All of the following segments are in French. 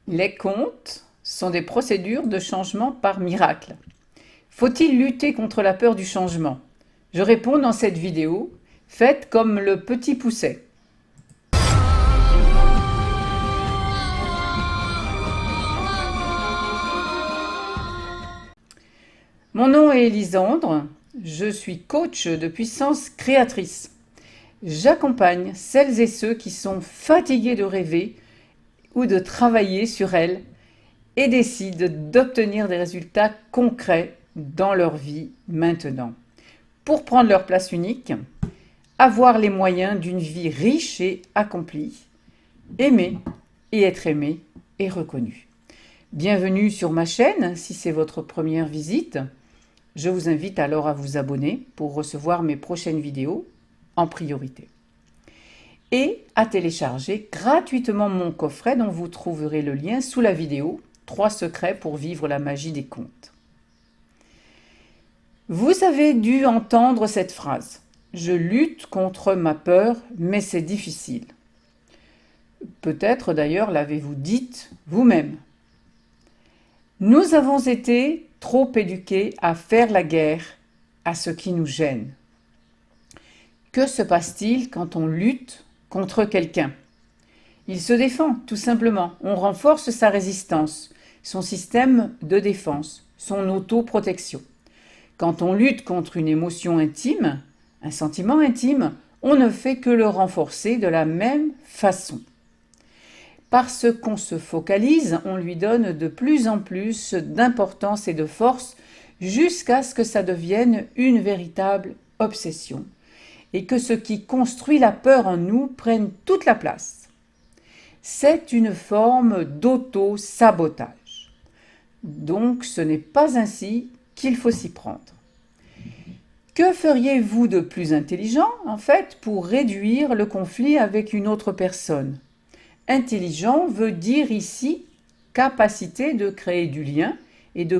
Les contes sont des procédures de changement par miracle. Faut-il lutter contre la peur du changement? Je réponds dans cette vidéo. Faites comme le petit pousset. Mon nom est Elisandre, je suis coach de puissance créatrice. J'accompagne celles et ceux qui sont fatigués de rêver ou de travailler sur elles et décident d'obtenir des résultats concrets dans leur vie maintenant. Pour prendre leur place unique, avoir les moyens d'une vie riche et accomplie, aimer et être aimé et reconnu. Bienvenue sur ma chaîne si c'est votre première visite. Je vous invite alors à vous abonner pour recevoir mes prochaines vidéos en priorité. Et à télécharger gratuitement mon coffret dont vous trouverez le lien sous la vidéo, 3 secrets pour vivre la magie des contes. Vous avez dû entendre cette phrase. Je lutte contre ma peur, mais c'est difficile. Peut-être d'ailleurs l'avez-vous dite vous-même. Nous avons été trop éduqués à faire la guerre à ce qui nous gêne. Que se passe-t-il quand on lutte contre quelqu'un? Il se défend, tout simplement. On renforce sa résistance, son système de défense, son autoprotection. Quand on lutte contre une émotion intime, un sentiment intime, on ne fait que le renforcer de la même façon. Parce qu'on se focalise, on lui donne de plus en plus d'importance et de force jusqu'à ce que ça devienne une véritable obsession et que ce qui construit la peur en nous prenne toute la place. C'est une forme d'auto-sabotage. Donc ce n'est pas ainsi qu'il faut s'y prendre. Que feriez-vous de plus intelligent, en fait, pour réduire le conflit avec une autre personne? Intelligent veut dire ici capacité de créer du lien et de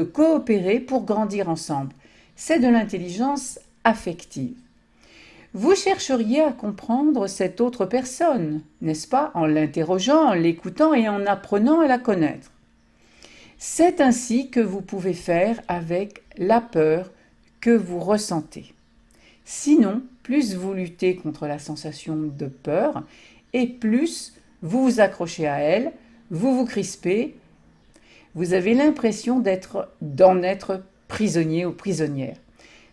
coopérer pour grandir ensemble. C'est de l'intelligence affective. Vous chercheriez à comprendre cette autre personne, n'est-ce pas, en l'interrogeant, en l'écoutant et en apprenant à la connaître. C'est ainsi que vous pouvez faire avec la peur que vous ressentez. Sinon, plus vous luttez contre la sensation de peur, et plus vous vous accrochez à elle, vous vous crispez, vous avez l'impression d'en être prisonnier ou prisonnière.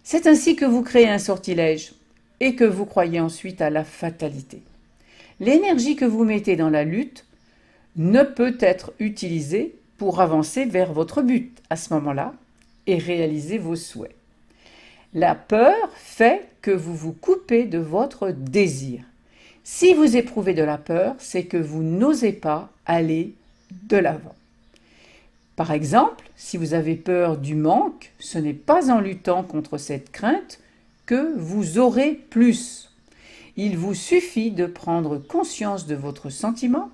C'est ainsi que vous créez un sortilège et que vous croyez ensuite à la fatalité. L'énergie que vous mettez dans la lutte ne peut être utilisée pour avancer vers votre but à ce moment-là et réaliser vos souhaits. La peur fait que vous vous coupez de votre désir. Si vous éprouvez de la peur, c'est que vous n'osez pas aller de l'avant. Par exemple, si vous avez peur du manque, ce n'est pas en luttant contre cette crainte que vous aurez plus. Il vous suffit de prendre conscience de votre sentiment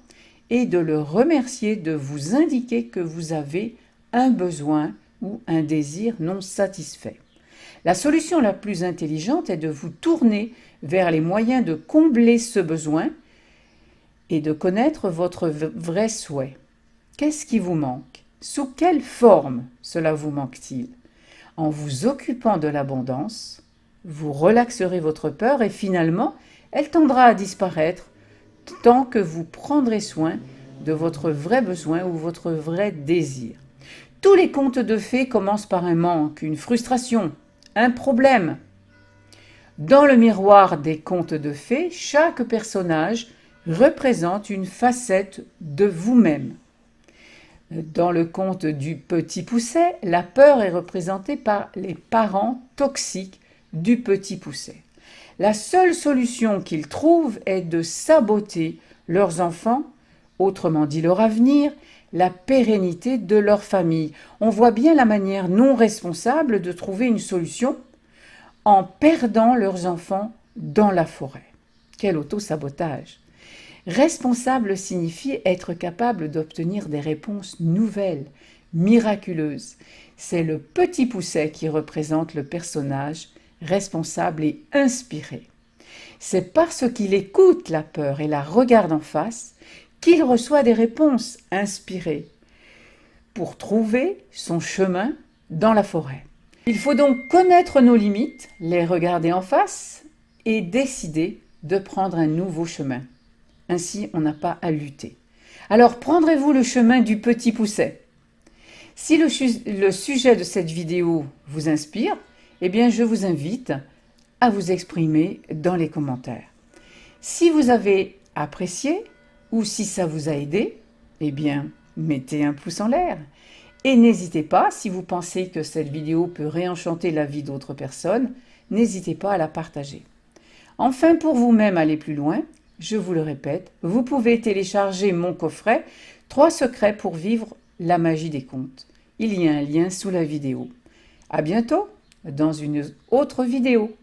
et de le remercier de vous indiquer que vous avez un besoin ou un désir non satisfait. La solution la plus intelligente est de vous tourner vers les moyens de combler ce besoin et de connaître votre vrai souhait. Qu'est-ce qui vous manque? Sous quelle forme cela vous manque-t-il? En vous occupant de l'abondance, vous relaxerez votre peur et finalement, elle tendra à disparaître tant que vous prendrez soin de votre vrai besoin ou votre vrai désir. Tous les contes de fées commencent par un manque, une frustration, un problème. Dans le miroir des contes de fées, chaque personnage représente une facette de vous-même. Dans le conte du petit pousset, la peur est représentée par les parents toxiques du petit pousset. La seule solution qu'ils trouvent est de saboter leurs enfants, autrement dit leur avenir, la pérennité de leur famille. On voit bien la manière non responsable de trouver une solution en perdant leurs enfants dans la forêt. Quel auto-sabotage! Responsable signifie être capable d'obtenir des réponses nouvelles, miraculeuses. C'est le petit pousset qui représente le personnage responsable et inspiré. C'est parce qu'il écoute la peur et la regarde en face qu'il reçoit des réponses inspirées pour trouver son chemin dans la forêt. Il faut donc connaître nos limites, les regarder en face et décider de prendre un nouveau chemin. Ainsi, on n'a pas à lutter. Alors, prendrez-vous le chemin du petit pousset? Si le sujet de cette vidéo vous inspire, eh bien, je vous invite à vous exprimer dans les commentaires. Si vous avez apprécié ou si ça vous a aidé, eh bien, mettez un pouce en l'air. Et n'hésitez pas, si vous pensez que cette vidéo peut réenchanter la vie d'autres personnes, n'hésitez pas à la partager. Enfin, pour vous-même aller plus loin, je vous le répète, vous pouvez télécharger mon coffret « 3 secrets pour vivre la magie des contes ». Il y a un lien sous la vidéo. À bientôt dans une autre vidéo.